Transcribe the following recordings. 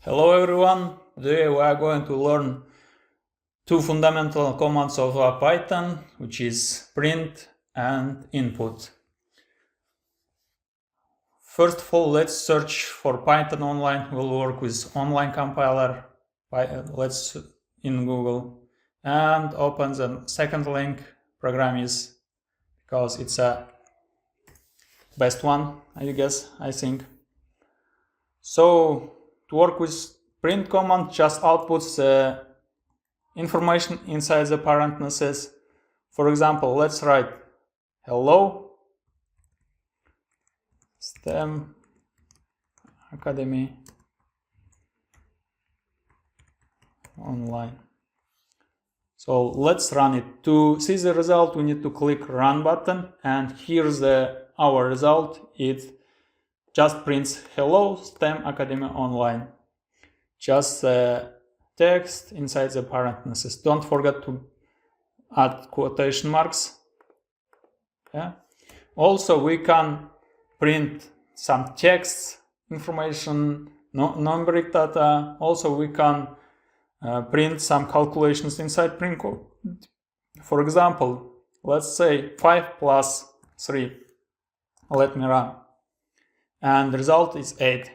Hello everyone, today we are going to learn two fundamental commands of Python, which is print and input. First of all, let's search for Python online. We'll work with online compiler. Let's in Google and open the second link. Program is because it's a best one, I think. So to work with print command, just outputs the information inside the parentheses. For example, let's write hello STEM Academy online. So let's run it. To see the result, we need to click run button, and here's our result. It just prints hello STEM Academy online. Just text inside the parentheses. Don't forget to add quotation marks. Yeah. Also, we can print some text information, numeric data. Also, we can print some calculations inside print code. For example, let's say 5 plus 3. Let me run. And the result is 8.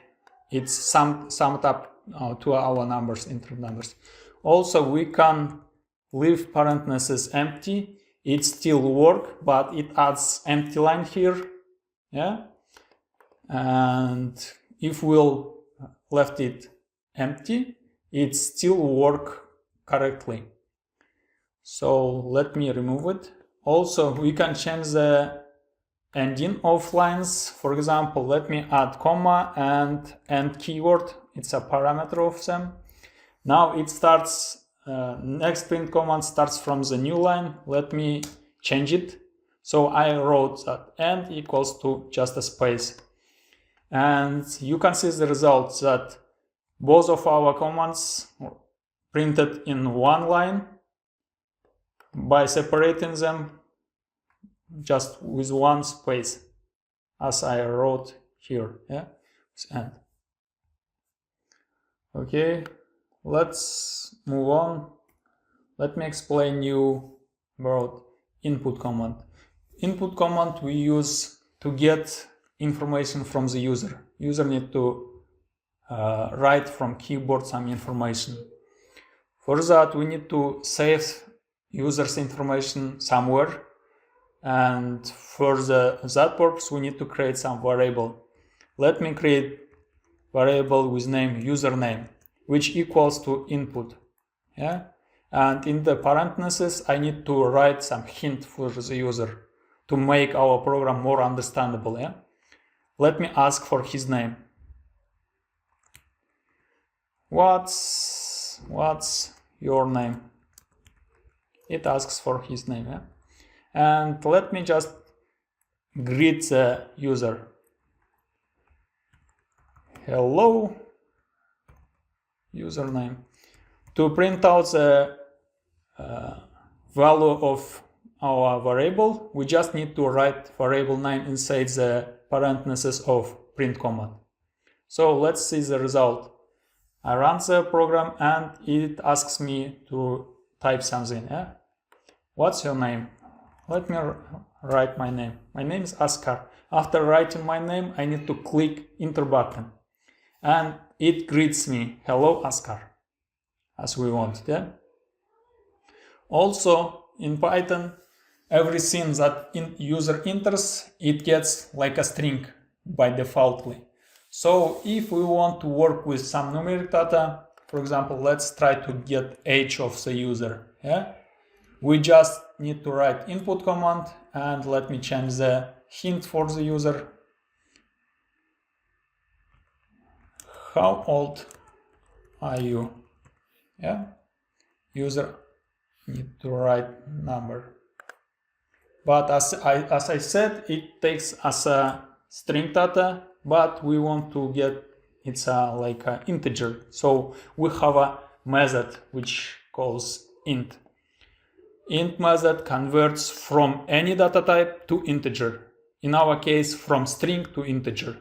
It's summed up to our numbers, integer numbers. Also, we can leave parentheses empty. It still works, but it adds empty line here. Yeah. And if we'll left it empty, it still works correctly. So let me remove it. Also, we can change the ending of lines. For example, let me add comma and end keyword. It's a parameter of them. Now it starts, next print command starts from the new line. Let me change it. So I wrote that end equals to just a space. And you can see the result that both of our commands printed in one line by separating them just with one space, as I wrote here. Yeah, end. Okay, let's move on. Let me explain you about input command. Input command we use to get information from the user. User need to write from keyboard some information. For that, we need to save user's information somewhere. And for that purpose, we need to create some variable. Let me create variable with name username, which equals to input. Yeah, and in the parentheses, I need to write some hint for the user to make our program more understandable. Yeah, let me ask for his name. What's your name? It asks for his name. Yeah. And let me just greet the user. Hello, username. To print out the value of our variable, we just need to write variable name inside the parentheses of print command. So let's see the result. I run the program and it asks me to type something. Yeah? What's your name? Let me write my name. My name is Oscar. After writing my name, I need to click enter button. And it greets me, hello Oscar, as we want. Yeah? Also, in Python, everything that user enters, it gets like a string by defaultly. So if we want to work with some numeric data, for example, let's try to get age of the user. Yeah? We just need to write input command, and let me change the hint for the user. How old are you? Yeah, user need to write number. But as I said, it takes as a string data, but we want to get it's like an integer. So we have a method which calls int. Int method converts from any data type to integer. In our case, from string to integer.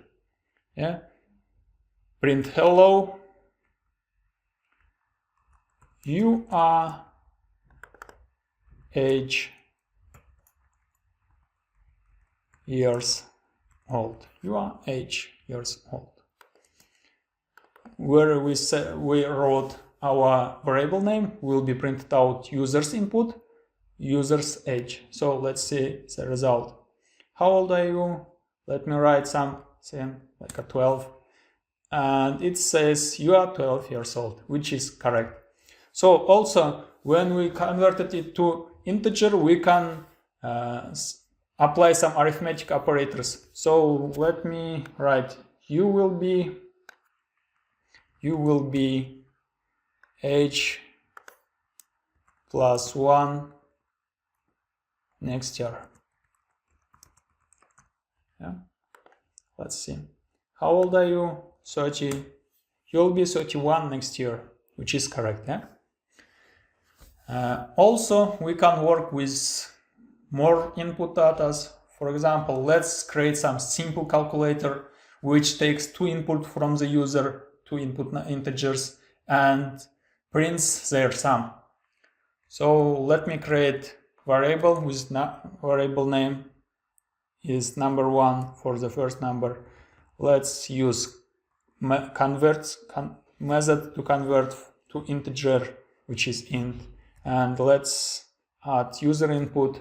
Yeah. Print hello you are age years old. You are age years old. Where we wrote our variable name will be printed out user's input, user's age. So let's see the result. How old are you? Let me write something like a 12. And it says you are 12 years old, which is correct. So also when we converted it to integer, we can apply some arithmetic operators. So let me write you will be age plus 1 next year. Yeah. Let's see. How old are you? 30. You'll be 31 next year, which is correct. Yeah. Also, we can work with more input data. For example, let's create some simple calculator which takes two input from the user, two input integers, and prints their sum. So let me create variable with variable name is number 1 for the first number. Let's use method to convert to integer, which is int, and let's add user input.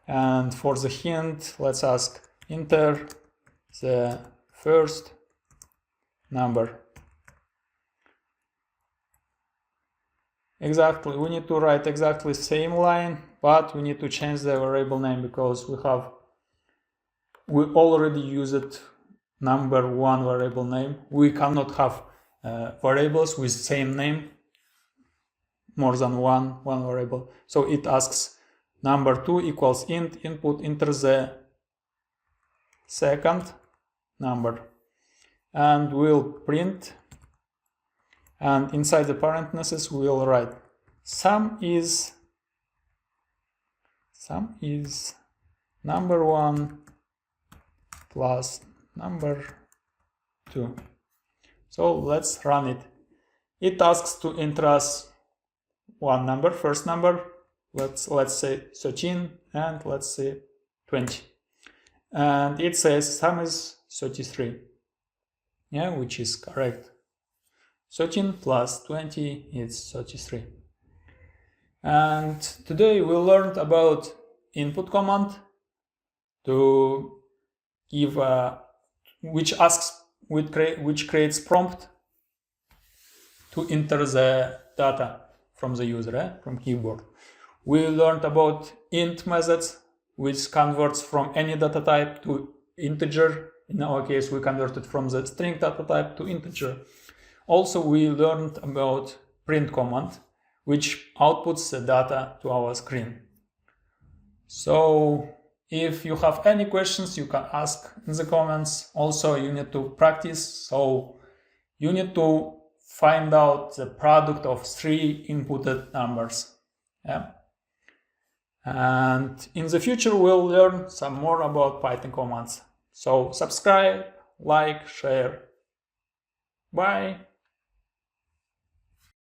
And for the hint, let's ask enter the first number. Exactly, we need to write exactly same line, but we need to change the variable name because we already used number 1 variable name. We cannot have variables with same name, more than one variable. So it asks number 2 equals int input, enter the second number, and we'll print, and inside the parentheses we'll write sum is number 1 plus number 2. So let's run it. It asks to enter us one number, first number, let's say 13, and let's say 20. And it says sum is 33. Yeah, which is correct. 13 plus 20 is 33. And today we learned about input command to give which creates prompt to enter the data from the user, from keyboard. We learned about int methods, which converts from any data type to integer. In our case, we converted from the string data type to integer. Also, we learned about print command, which outputs the data to our screen. So if you have any questions, you can ask in the comments. Also, you need to practice. So you need to find out the product of 3 inputted numbers. Yeah. And in the future, we'll learn some more about Python commands. So subscribe, like, share. Bye.